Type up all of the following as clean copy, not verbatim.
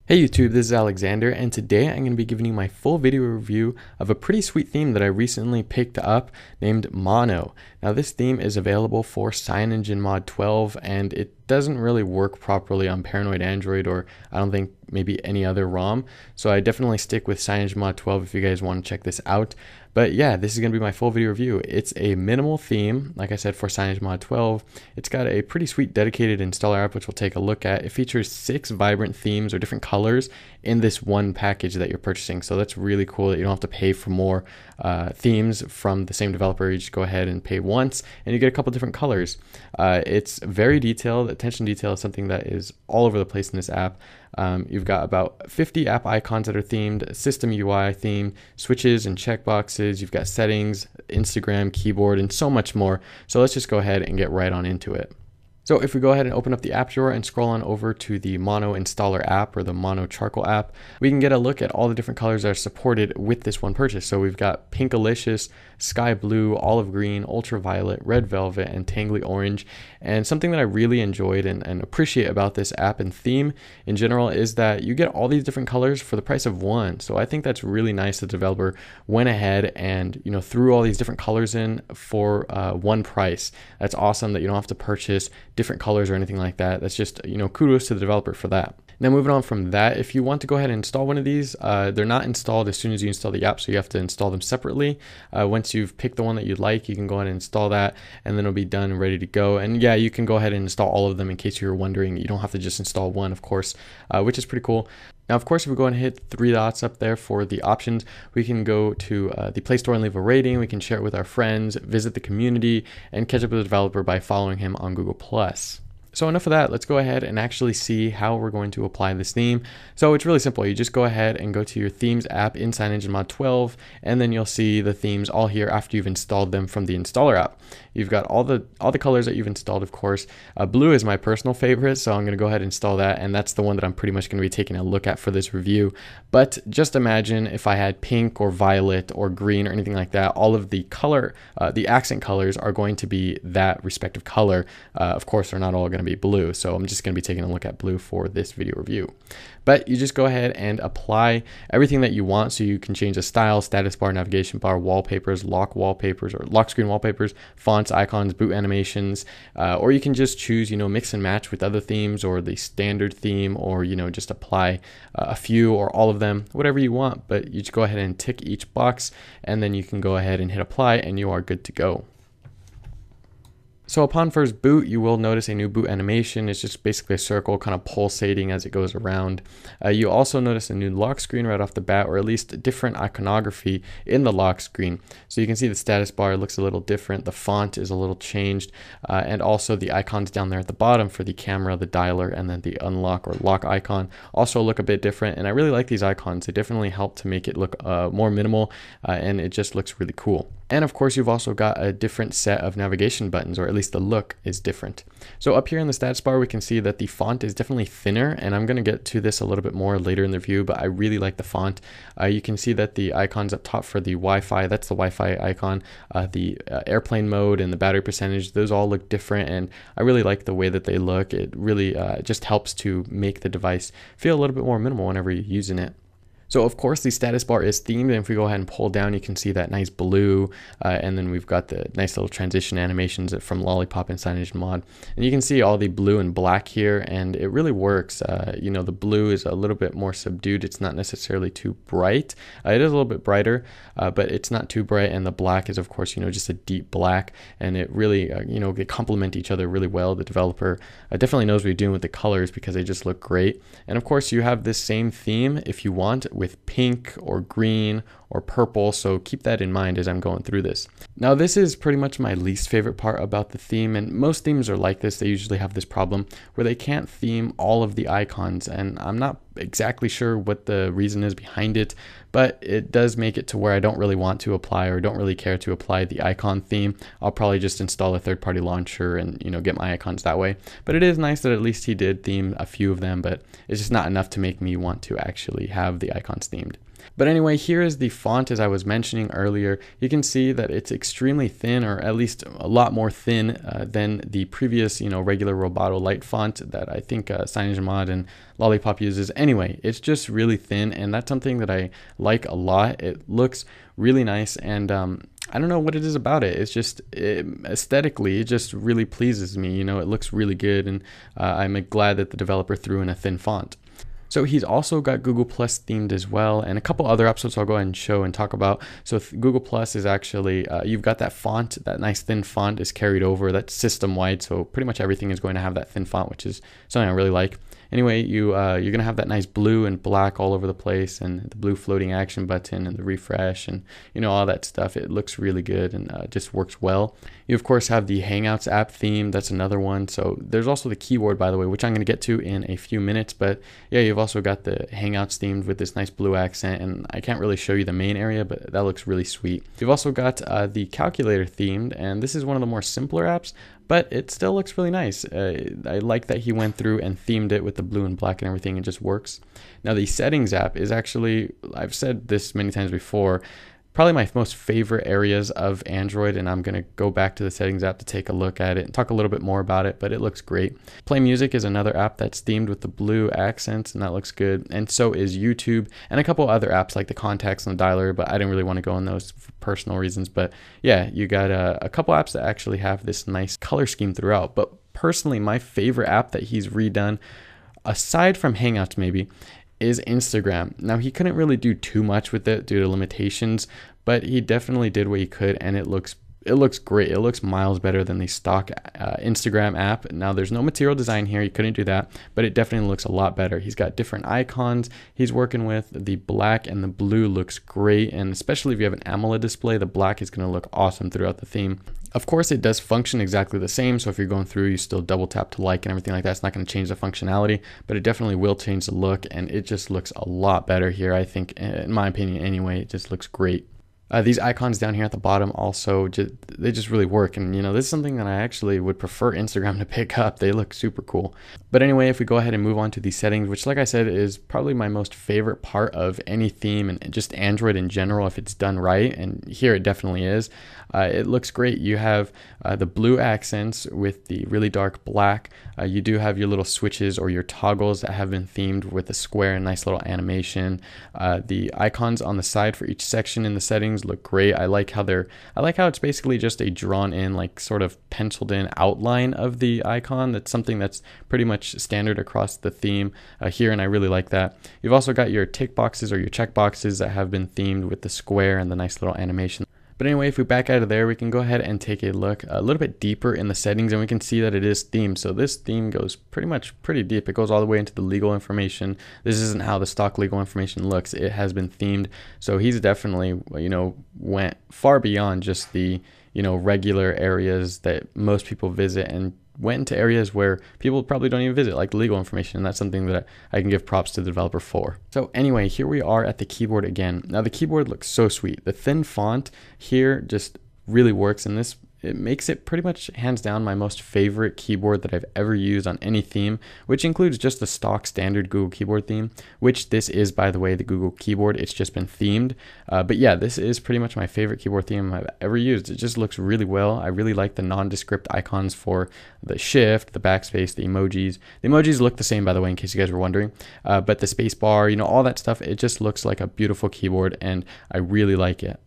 Hey YouTube, this is Alexander, and today I'm going to be giving you my full video review of a pretty sweet theme that I recently picked up named Mono. Now this theme is available for CyanogenMod 12 and it doesn't really work properly on Paranoid Android, or I don't think maybe any other ROM, so I definitely stick with CyanogenMod 12 if you guys want to check this out. But yeah, this is going to be my full video review. It's a minimal theme, like I said, for CyanogenMod 12. It's got a pretty sweet dedicated installer app, which we'll take a look at. It features 6 vibrant themes or different colors in this one package that you're purchasing. So that's really cool that you don't have to pay for more themes from the same developer. You just go ahead and pay once and you get a couple different colors. It's very detailed. Attention to detail is something that is all over the place in this app. You've got about 50 app icons that are themed, system UI themed, switches and checkboxes. You've got settings, Instagram, keyboard, and so much more. So let's just go ahead and get right on into it. So if we go ahead and open up the app drawer and scroll on over to the Mono installer app or the Mono charcoal app, we can get a look at all the different colors that are supported with this one purchase. So we've got Pinkalicious, Sky Blue, Olive Green, Ultraviolet, Red Velvet, and Tangly Orange. And something that I really enjoyed and appreciate about this app and theme in general is that you get all these different colors for the price of one. So I think that's really nice. The developer went ahead and threw all these different colors in for one price. That's awesome that you don't have to purchase different colors or anything like that. That's just kudos to the developer for that. Now moving on from that, if you want to go ahead and install one of these, they're not installed as soon as you install the app, so you have to install them separately. Once you've picked the one that you like, you can go ahead and install that, and then it'll be done and ready to go. And yeah, you can go ahead and install all of them in case you're wondering. You don't have to just install one, of course, which is pretty cool. Now, of course, if we go and hit 3 dots up there for the options, we can go to the Play Store and leave a rating. We can share it with our friends, visit the community, and catch up with the developer by following him on Google+. So enough of that, let's go ahead and actually see how we're going to apply this theme. So it's really simple. You just go ahead and go to your themes app in CyanogenMod 12, and then you'll see the themes all here after you've installed them from the installer app. You've got all the colors that you've installed, of course. Blue is my personal favorite, so I'm going to go ahead and install that, and that's the one that I'm pretty much going to be taking a look at for this review. But just imagine if I had pink or violet or green or anything like that. All of the color, the accent colors are going to be that respective color. Of course, they're not all going to be blue, so I'm just going to be taking a look at blue for this video review. But you just go ahead and apply everything that you want, so you can change the style, status bar, navigation bar, wallpapers, lock wallpapers or lock screen wallpapers, fonts, icons, boot animations, or you can just choose mix and match with other themes or the standard theme, or just apply a few or all of them, whatever you want. But you just go ahead and tick each box, and then you can go ahead and hit apply, and you are good to go. So upon first boot, you will notice a new boot animation. It's just basically a circle kind of pulsating as it goes around. You also notice a new lock screen right off the bat, or at least different iconography in the lock screen. So you can see the status bar looks a little different. The font is a little changed, and also the icons down there at the bottom for the camera, the dialer, and then the unlock or lock icon also look a bit different. And I really like these icons. They definitely help to make it look more minimal, and it just looks really cool. And of course, you've also got a different set of navigation buttons, or at least the look is different. So up here in the status bar, we can see that the font is definitely thinner, and I'm going to get to this a little bit more later in the review, but I really like the font. You can see that the icons up top for the Wi-Fi, that's the Wi-Fi icon, the airplane mode and the battery percentage, those all look different, and I really like the way that they look. It really just helps to make the device feel a little bit more minimal whenever you're using it. So of course the status bar is themed, and if we go ahead and pull down, you can see that nice blue, and then we've got the nice little transition animations from Lollipop and CyanogenMod. And you can see all the blue and black here, and it really works. The blue is a little bit more subdued. It's not necessarily too bright. It is a little bit brighter, but it's not too bright. And the black is, of course, just a deep black, and it really, they complement each other really well. The developer definitely knows what you're doing with the colors because they just look great. And of course, you have this same theme if you want, with pink or green or purple, so keep that in mind as I'm going through this. Now this is pretty much my least favorite part about the theme, and most themes are like this. They usually have this problem where they can't theme all of the icons, and I'm not exactly sure what the reason is behind it, but it does make it to where I don't really want to apply, or don't really care to apply the icon theme. I'll probably just install a third-party launcher and get my icons that way. But it is nice that at least he did theme a few of them, but it's just not enough to make me want to actually have the icons themed. But anyway, here is the font as I was mentioning earlier. You can see that it's extremely thin, or at least a lot more thin than the previous, regular Roboto Light font that I think CyanogenMod and Lollipop uses. Anyway, it's just really thin, and that's something that I like a lot. It looks really nice, and I don't know what it is about it. It's just aesthetically, it just really pleases me. It looks really good, and I'm glad that the developer threw in a thin font. So he's also got Google Plus themed as well, and a couple other episodes I'll go ahead and show and talk about. So Google Plus is actually, you've got that font, that nice thin font is carried over, that's system-wide, so pretty much everything is going to have that thin font, which is something I really like. Anyway, you're going to have that nice blue and black all over the place, and the blue floating action button and the refresh and, all that stuff. It looks really good and just works well. You, of course, have the Hangouts app theme. That's another one. So there's also the keyboard, by the way, which I'm going to get to in a few minutes. But yeah, you've also got the Hangouts themed with this nice blue accent. And I can't really show you the main area, but that looks really sweet. You've also got the calculator themed, and this is one of the more simpler apps, but it still looks really nice. I like that he went through and themed it with the blue and black and everything. It just works. Now the settings app is actually, I've said this many times before, probably my most favorite areas of Android, and I'm going to go back to the settings app to take a look at it and talk a little bit more about it, but it looks great. Play Music is another app that's themed with the blue accents, and that looks good. And so is YouTube and a couple other apps like the Contacts and the Dialer, but I didn't really want to go on those for personal reasons. But yeah, you got a couple apps that actually have this nice color scheme throughout. But personally, my favorite app that he's redone, aside from Hangouts maybe, is Instagram. Now he couldn't really do too much with it due to limitations, but he definitely did what he could, and it looks great. It looks miles better than the stock Instagram app. Now there's no material design here, he couldn't do that, but it definitely looks a lot better. He's got different icons he's working with. The black and the blue looks great, and especially if you have an AMOLED display, the black is going to look awesome throughout the theme. Of course, it does function exactly the same, so if you're going through, you still double tap to like and everything like that. It's not going to change the functionality, but it definitely will change the look, and it just looks a lot better here, I think, in my opinion anyway. It just looks great. These icons down here at the bottom also, they just really work. And, this is something that I actually would prefer Instagram to pick up. They look super cool. But anyway, if we go ahead and move on to the settings, which like I said, is probably my most favorite part of any theme and just Android in general, if it's done right. And here it definitely is. It looks great. You have the blue accents with the really dark black. You do have your little switches or your toggles that have been themed with a square and nice little animation. The icons on the side for each section in the settings look great. I like how it's basically just a drawn in, like sort of penciled in outline of the icon. That's something that's pretty much standard across the theme here, and I really like that. You've also got your tick boxes or your check boxes that have been themed with the square and the nice little animation. But anyway, if we back out of there, we can go ahead and take a look a little bit deeper in the settings, and we can see that it is themed. So this theme goes pretty deep. It goes all the way into the legal information. This isn't how the stock legal information looks. It has been themed. So he's definitely, went far beyond just the, regular areas that most people visit, and went into areas where people probably don't even visit, like legal information. And that's something that I can give props to the developer for. So anyway, here we are at the keyboard again. Now the keyboard looks so sweet. The thin font here just really works, and it makes it pretty much hands down my most favorite keyboard that I've ever used on any theme, which includes just the stock standard Google keyboard theme, which this is, by the way, the Google keyboard. It's just been themed. But yeah, this is pretty much my favorite keyboard theme I've ever used. It just looks really well. I really like the nondescript icons for the shift, the backspace, the emojis. The emojis look the same, by the way, in case you guys were wondering. But the space bar, all that stuff, it just looks like a beautiful keyboard, and I really like it.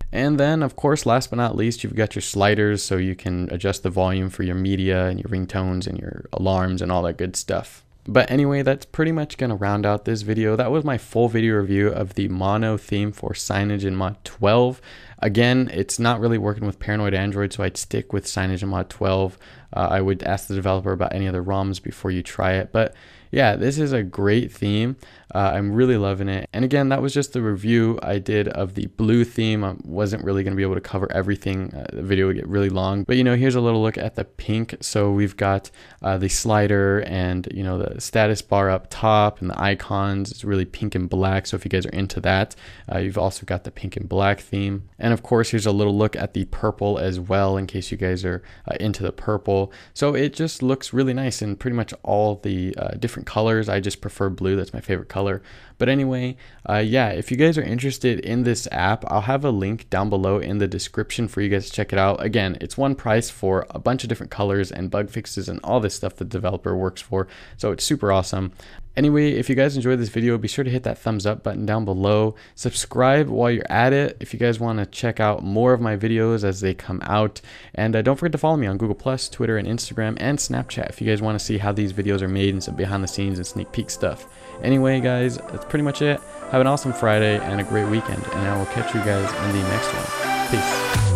And then, of course, last but not least, you've got your sliders, so you can adjust the volume for your media and your ringtones and your alarms and all that good stuff. But anyway, that's pretty much going to round out this video. That was my full video review of the mono theme for CyanogenMod 12. Again, it's not really working with Paranoid Android, so I'd stick with CyanogenMod 12. I would ask the developer about any other ROMs before you try it. But yeah, this is a great theme. I'm really loving it. And again, that was just the review I did of the blue theme. I wasn't really going to be able to cover everything. The video would get really long. But here's a little look at the pink. So we've got the slider and the status bar up top, and the icons. It's really pink and black. So if you guys are into that, you've also got the pink and black theme. And of course, here's a little look at the purple as well, in case you guys are into the purple. purple. So it just looks really nice in pretty much all the different colors. I just prefer blue. That's my favorite color. But anyway, yeah, if you guys are interested in this app, I'll have a link down below in the description for you guys to check it out. Again, it's one price for a bunch of different colors and bug fixes and all this stuff the developer works for. So it's super awesome. Anyway, if you guys enjoyed this video, be sure to hit that thumbs up button down below. Subscribe while you're at it if you guys want to check out more of my videos as they come out. And don't forget to follow me on Google+, Twitter, and Instagram, and Snapchat if you guys want to see how these videos are made and some behind the scenes and sneak peek stuff. Anyway, guys, that's pretty much it. Have an awesome Friday and a great weekend, and I will catch you guys in the next one. Peace.